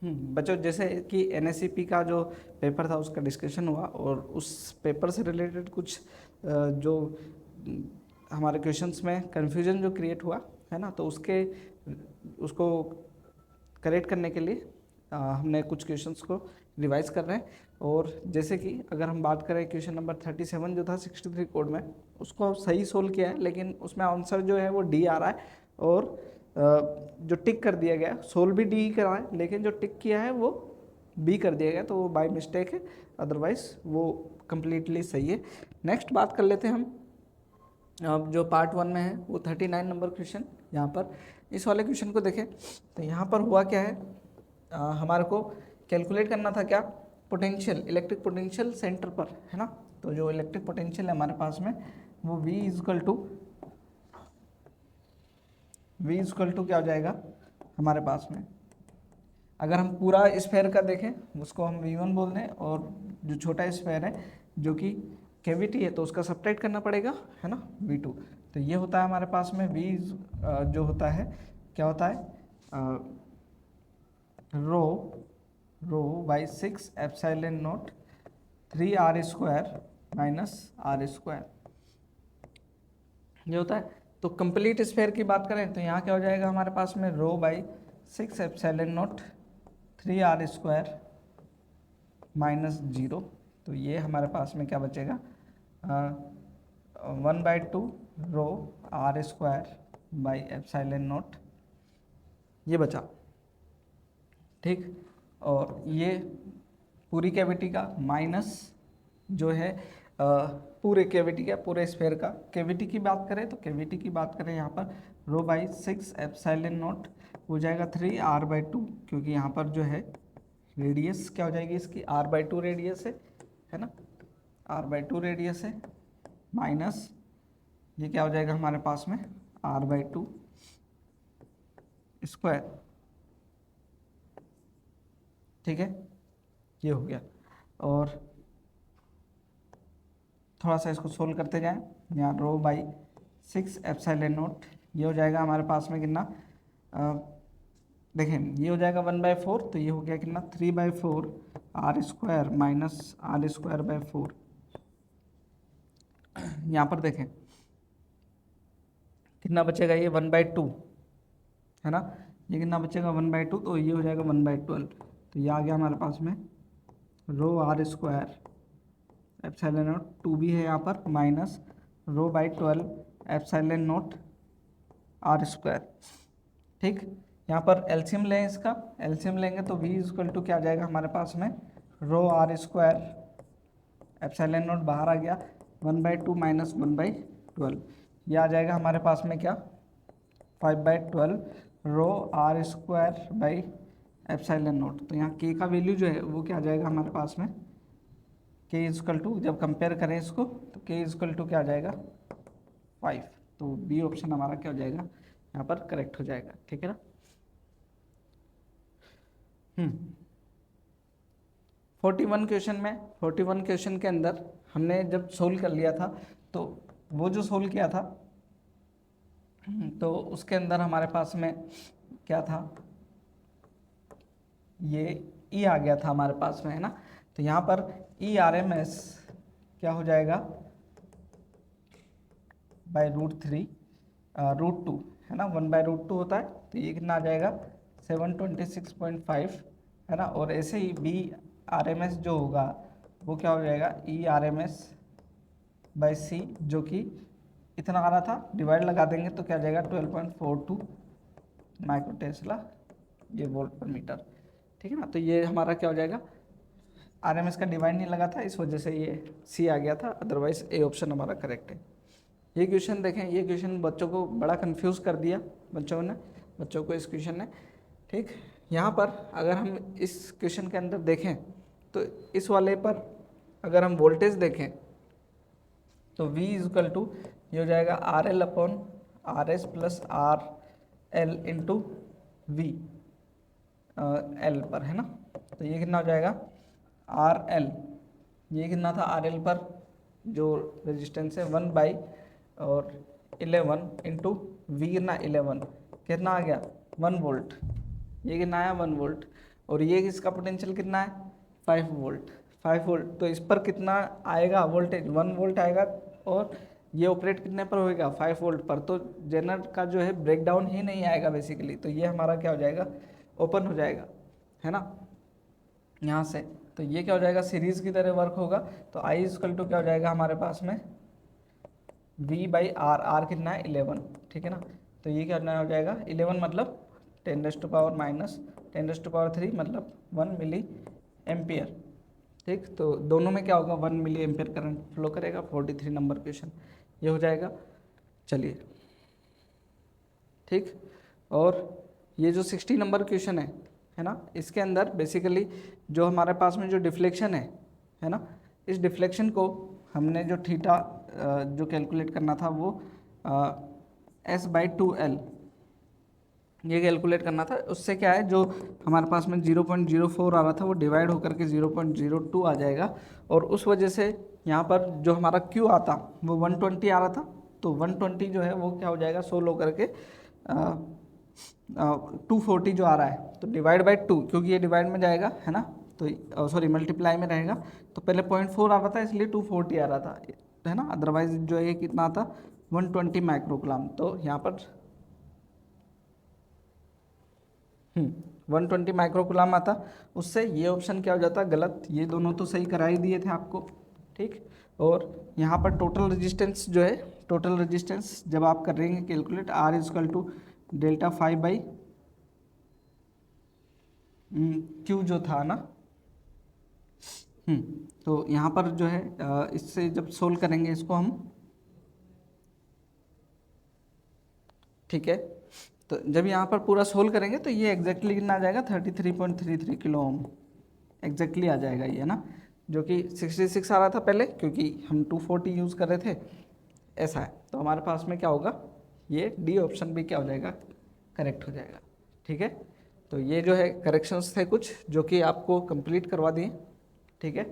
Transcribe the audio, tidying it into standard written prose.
बच्चों जैसे कि एनएससीपी का जो पेपर था उसका डिस्कशन हुआ और उस पेपर से रिलेटेड कुछ जो हमारे क्वेश्चंस में कन्फ्यूजन जो क्रिएट हुआ है ना, तो उसको करेक्ट करने के लिए हमने कुछ क्वेश्चंस को रिवाइज कर रहे हैं। और जैसे कि अगर हम बात करें क्वेश्चन नंबर 37 जो था 63 कोड में, उसको सही सोल्व किया है, लेकिन उसमें आंसर जो है वो डी आ रहा है और जो टिक कर दिया गया, सोल्व भी डी करा है लेकिन जो टिक किया है वो बी कर दिया गया, तो वो बाय मिस्टेक है, अदरवाइज वो कम्प्लीटली सही है। नेक्स्ट बात कर लेते हैं हम, अब जो पार्ट 1 में है वो 39 नंबर क्वेश्चन। यहाँ पर इस वाले क्वेश्चन को देखें तो यहाँ पर हुआ क्या है, हमारे को कैलकुलेट करना था क्या, पोटेंशियल, इलेक्ट्रिक पोटेंशियल सेंटर पर, है ना। तो जो इलेक्ट्रिक पोटेंशियल है हमारे पास में वो V इजकल टू क्या हो जाएगा हमारे पास में, अगर हम पूरा स्फेयर का देखें उसको हम V1 बोल दें, और जो छोटा स्फेयर है जो कि कैविटी है तो उसका सब्ट्रैक्ट करना पड़ेगा, है ना, V2। तो ये होता है हमारे पास में V जो होता है क्या होता है, rho by 6 epsilon naught 3r² minus r², ये होता है। तो कंप्लीट स्फेयर की बात करें तो यहाँ क्या हो जाएगा हमारे पास में rho by 6 epsilon naught 3r² minus 0। तो ये हमारे पास में क्या बचेगा, 1/2 रो r² बाई एप्सिलॉन नॉट, ये बचा, ठीक। और ये पूरी कैविटी का माइनस जो है पूरे कैविटी का, पूरे स्फेयर का। कैविटी की बात करें तो कैविटी की बात करें यहाँ पर रो बाई 6 एप्सिलॉन नॉट हो जाएगा 3r/2, क्योंकि यहाँ पर जो है रेडियस क्या हो जाएगी इसकी, r/2 रेडियस है ना, r/2 रेडियस है, माइनस ये क्या हो जाएगा हमारे पास में r/2 स्क्वायर, ठीक है, ये हो गया। और थोड़ा सा इसको सोल्व करते जाएं, यहाँ रो बाई 6 एप्सिलॉन नॉट, ये हो जाएगा हमारे पास में कितना, देखें ये हो जाएगा 1/4, तो ये हो गया कितना 3/4 r² माइनस r²/4। यहाँ पर देखें कितना बचेगा, ये 1/2 है ना, ये कितना बचेगा 1/2, तो ये हो जाएगा 1/12। तो ये आ गया हमारे पास में रो r² एप्सिलॉन नॉट 2 भी है यहाँ पर, minus rho by 12 epsilon not r², ठीक। यहाँ पर एलसीएम लें, इसका एलसीएम लेंगे तो V इक्वल टू क्या आ जाएगा हमारे पास में रो r² एप्सिलॉन नॉट बाहर आ गया, 1/2 माइनस 1/12, ये आ जाएगा हमारे पास में क्या 5/12 रो r² बाई एप्सिलॉन नॉट। तो यहाँ k का वैल्यू जो है वो क्या आ जाएगा हमारे पास में, k इजकल टू, जब कंपेयर करें इसको तो k इजकल टू क्या आ जाएगा 5। तो बी ऑप्शन हमारा क्या हो जाएगा यहाँ पर करेक्ट हो जाएगा, ठीक है ना। 41 क्वेश्चन में, 41 क्वेश्चन के अंदर हमने जब सोल्व कर लिया था तो वो जो सोल्व किया था तो उसके अंदर हमारे पास में क्या था, ये ई आ गया था हमारे पास में, है ना। तो यहाँ पर ERMS क्या हो जाएगा बाई √2 है ना, 1/√2 होता है, तो ये कितना आ जाएगा 726.5 है ना। और ऐसे ही BRMS जो होगा वो क्या हो जाएगा ERMS बाई C, जो कि इतना आ रहा था, डिवाइड लगा देंगे तो क्या आ जाएगा 12.42 माइक्रो टेस्ला ये वोल्ट पर मीटर, ठीक है ना। तो ये हमारा क्या हो जाएगा, RMS का डिवाइड नहीं लगा था इस वजह से ये C आ गया था, अदरवाइज ए ऑप्शन हमारा करेक्ट है। ये क्वेश्चन देखें, ये क्वेश्चन बच्चों को बड़ा कंफ्यूज कर दिया, बच्चों को इस क्वेश्चन ने, ठीक। यहाँ पर अगर हम इस क्वेश्चन के अंदर देखें तो इस वाले पर अगर हम वोल्टेज देखें तो V इजकल टू ये हो जाएगा RL/RS plus RL into V L पर, है ना। तो ये कितना हो जाएगा RL, ये कितना था RL पर जो रेजिस्टेंस है 1 और 11 इंटू V कितना 11, कितना आ गया 1 वोल्ट, ये कितना आया 1 वोल्ट। और ये इसका पोटेंशियल कितना है 5 वोल्ट। 5 वोल्ट तो इस पर कितना आएगा वोल्टेज 1 वोल्ट आएगा, और ये ऑपरेट कितने पर होएगा 5 वोल्ट पर, तो जनरेटर का जो है ब्रेकडाउन ही नहीं आएगा बेसिकली। तो ये हमारा क्या हो जाएगा ओपन हो जाएगा, है ना, यहाँ से। तो ये क्या हो जाएगा सीरीज की तरह वर्क होगा। तो आई इक्वल टू क्या हो जाएगा हमारे पास में V बाई आर, आर कितना है 11, ठीक है ना। तो ये क्या हो जाएगा 11 मतलब 10⁻³ मतलब 1 मिली एम्पियर, ठीक। तो दोनों में क्या होगा 1 मिली एम्पियर करंट फ्लो करेगा। 43 नंबर क्वेश्चन ये हो जाएगा। चलिए ठीक, और ये जो 60 नंबर क्वेश्चन है ना, इसके अंदर बेसिकली जो हमारे पास में जो डिफ्लेक्शन है ना, इस डिफ्लेक्शन को हमने जो थीटा जो कैलकुलेट करना था वो S/2L ये कैलकुलेट करना था। उससे क्या है जो हमारे पास में 0.04 आ रहा था वो डिवाइड होकर के 0.02 आ जाएगा, और उस वजह से यहाँ पर जो हमारा Q आता वो 120 आ रहा था, तो 120 जो है वो क्या हो जाएगा सोल्व होकर के 240 जो आ रहा है, तो डिवाइड बाई 2 क्योंकि ये डिवाइड में जाएगा, है ना, तो सॉरी मल्टीप्लाई में रहेगा। तो पहले 0.4 आ रहा था इसलिए 240 आ रहा था, है ना, अदरवाइज जो है कितना आता 120 माइक्रोकुलाम। तो यहाँ पर 120 माइक्रोकुलाम आता, उससे ये ऑप्शन क्या हो जाता गलत। ये दोनों तो सही करा ही दिए थे आपको, ठीक। और यहाँ पर टोटल रेजिस्टेंस जो है, टोटल रेजिस्टेंस जब आप कर रहे हैं calculate R equal to delta 5/Q जो था ना, तो यहाँ पर जो है इससे जब सोल्व करेंगे इसको हम, ठीक है, तो जब यहाँ पर पूरा सोल्व करेंगे तो ये एग्जैक्टली कितना आ जाएगा 33.33 किलो ओम एग्जैक्टली आ जाएगा ये ना, जो कि 66 आ रहा था पहले क्योंकि हम 240 यूज़ कर रहे थे, ऐसा है। तो हमारे पास में क्या होगा ये डी ऑप्शन भी क्या हो जाएगा करेक्ट हो जाएगा, ठीक है। तो ये जो है करेक्शंस थे कुछ जो कि आपको कंप्लीट करवा दिए, ठीक है।